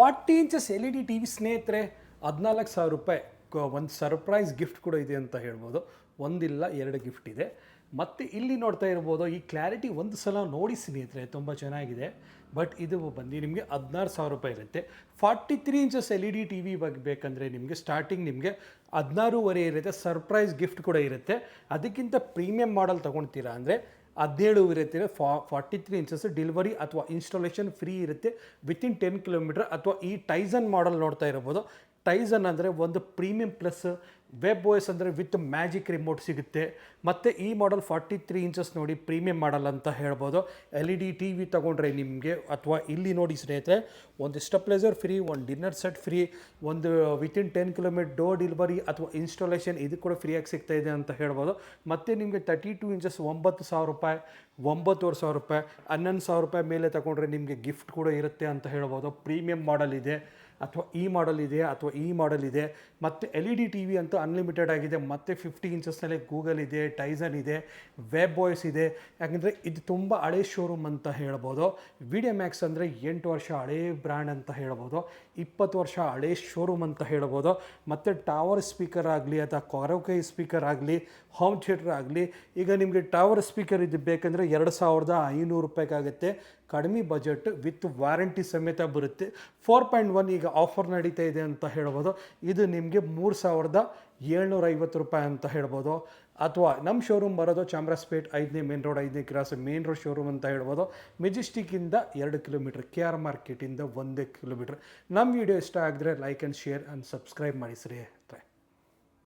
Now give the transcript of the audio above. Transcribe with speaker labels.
Speaker 1: 40 inches L E D T V ಸ್ನೇಹಿತರೆ 14,000 ರೂಪಾಯಿ ಒಂದು ಸರ್ಪ್ರೈಸ್ ಗಿಫ್ಟ್ ಕೂಡ ಇದೆ ಅಂತ ಹೇಳ್ಬೋದು. ಒಂದಿಲ್ಲ ಎರಡು ಗಿಫ್ಟ್ ಇದೆ. ಮತ್ತು ಇಲ್ಲಿ ನೋಡ್ತಾ ಇರ್ಬೋದು, ಈ ಕ್ಲಾರಿಟಿ ಒಂದು ಸಲ ನೋಡಿ ಸ್ನೇಹಿತರೆ, ತುಂಬ ಚೆನ್ನಾಗಿದೆ. ಬಟ್ ಇದು ಬಂದು ನಿಮಗೆ 16,000 ರೂಪಾಯಿ ಇರುತ್ತೆ. 43 inches L E D T V ಬೇಕಂದರೆ ನಿಮಗೆ ಸ್ಟಾರ್ಟಿಂಗ್ ನಿಮಗೆ 16,500 ಇರುತ್ತೆ. ಸರ್ಪ್ರೈಸ್ ಗಿಫ್ಟ್ ಕೂಡ ಇರುತ್ತೆ. ಅದಕ್ಕಿಂತ ಪ್ರೀಮಿಯಂ ಮಾಡಲ್ ತೊಗೊಳ್ತೀರಾ ಅಂದರೆ 17 ಇರುತ್ತೆ. 43 ಇಂಚಸ್ ಡೆಲಿವರಿ ಅಥವಾ ಇನ್ಸ್ಟಾಲೇಷನ್ ಫ್ರೀ ಇರುತ್ತೆ ವಿತಿನ್ 10 ಕಿಲೋಮೀಟರ್. ಅಥವಾ ಈ ಟೈಸನ್ ಮಾಡಲ್ ನೋಡ್ತಾ ಇರ್ಬೋದು. ಟೈಸನ್ ಅಂದರೆ ಒಂದು ಪ್ರೀಮಿಯಂ ಪ್ಲಸ್ ವೆಬ್ ಓಎಸ್ ಅಂದರೆ ವಿತ್ ಮ್ಯಾಜಿಕ್ ರಿಮೋಟ್ ಸಿಗುತ್ತೆ. ಮತ್ತು ಈ ಮಾಡಲ್ 43 ಇಂಚಸ್ ನೋಡಿ ಪ್ರೀಮಿಯಂ ಮಾಡಲ್ ಅಂತ ಹೇಳ್ಬೋದು. L E D T V ತೊಗೊಂಡ್ರೆ ನಿಮಗೆ, ಅಥವಾ ಇಲ್ಲಿ ನೋಡಿ ಸ್ನೇಹಿತರೆ, ಒಂದು ಸ್ಟೆಪ್ಲೈಸರ್ ಫ್ರೀ, ಒಂದು ಡಿನ್ನರ್ ಸೆಟ್ ಫ್ರೀ, ಒಂದು ವಿತಿನ್ 10 ಕಿಲೋಮೀಟರ್ ಡೋರ್ ಡೆಲಿವರಿ ಅಥವಾ ಇನ್ಸ್ಟಾಲೇಷನ್ ಇದು ಕೂಡ ಫ್ರೀಯಾಗಿ ಸಿಗ್ತಾ ಇದೆ ಅಂತ ಹೇಳ್ಬೋದು. ಮತ್ತು ನಿಮಗೆ 32 ಇಂಚಸ್ 9,000 ರೂಪಾಯಿ, 9,500 ರೂಪಾಯಿ, 11,000 ರೂಪಾಯಿ ಮೇಲೆ ತಗೊಂಡ್ರೆ ನಿಮಗೆ ಗಿಫ್ಟ್ ಕೂಡ ಇರುತ್ತೆ ಅಂತ ಹೇಳ್ಬೋದು. ಪ್ರೀಮಿಯಂ ಮಾಡಲ್ ಇದೆ, ಅಥವಾ ಈ ಮಾಡಲ್ ಇದೆ, ಅಥವಾ ಈ ಮಾಡಲ್ ಇದೆ. ಮತ್ತು L E D T V ಅಂತೂ ಅನ್ಲಿಮಿಟೆಡ್ ಆಗಿದೆ. ಮತ್ತು 50 ಇಂಚಸ್ನಲ್ಲಿ ಗೂಗಲ್ ಇದೆ, ಟೈಸನ್ ಇದೆ, ವೆಬ್ ವಾಯ್ಸ್ ಇದೆ. ಯಾಕೆಂದರೆ ಇದು ತುಂಬ ಹಳೆ ಶೋರೂಮ್ ಅಂತ ಹೇಳ್ಬೋದು. ವಿಡಿಯೋ ಮ್ಯಾಕ್ಸ್ ಅಂದರೆ 8 ವರ್ಷ ಹಳೇ ಬ್ರ್ಯಾಂಡ್ ಅಂತ ಹೇಳ್ಬೋದು, 20 ವರ್ಷ ಹಳೇ ಶೋರೂಮ್ ಅಂತ ಹೇಳ್ಬೋದು. ಮತ್ತು ಟವರ್ ಸ್ಪೀಕರ್ ಆಗಲಿ ಅಥವಾ ಕರೋಕೆ ಸ್ಪೀಕರ್ ಆಗಲಿ, ಹೋಮ್ ಥಿಯೇಟರ್ ಆಗಲಿ, ಈಗ ನಿಮಗೆ ಟವರ್ ಸ್ಪೀಕರ್ ಇದು ಬೇಕಂದರೆ 2,500 ರೂಪಾಯಿಗಾಗುತ್ತೆ. ಕಡಿಮೆ ಬಜೆಟ್ ವಿತ್ ವಾರಂಟಿ ಸಮೇತ ಬರುತ್ತೆ. 4.1 ಈಗ ಆಫರ್ ನಡೀತಾ ಇದೆ ಅಂತ ಹೇಳ್ಬೋದು. ಇದು ನಿಮಗೆ 3,750 ರೂಪಾಯಿ ಅಂತ ಹೇಳ್ಬೋದು. ಅಥವಾ ನಮ್ಮ ಶೋರೂಮ್ ಬರೋದು ಚಾಮರಾಜಪೇಟೆ 5ನೇ ಮೇನ್ ರೋಡ್, 5ನೇ ಕ್ರಾಸ್ ಮೇನ್ ರೋಡ್ ಶೋರೂಮ್ ಅಂತ ಹೇಳ್ಬೋದು. ಮೆಜೆಸ್ಟಿಕ್ಕಿಂದ 2 ಕಿಲೋಮೀಟ್ರ್, ಕೆ ಆರ್ ಮಾರ್ಕೆಟಿಂದ 1 ಕಿಲೋಮೀಟ್ರ್. ನಮ್ಮ ವಿಡಿಯೋ ಇಷ್ಟ ಆಗಿದ್ರೆ like and share and subscribe ಮಾಡಿ ಸರಿ.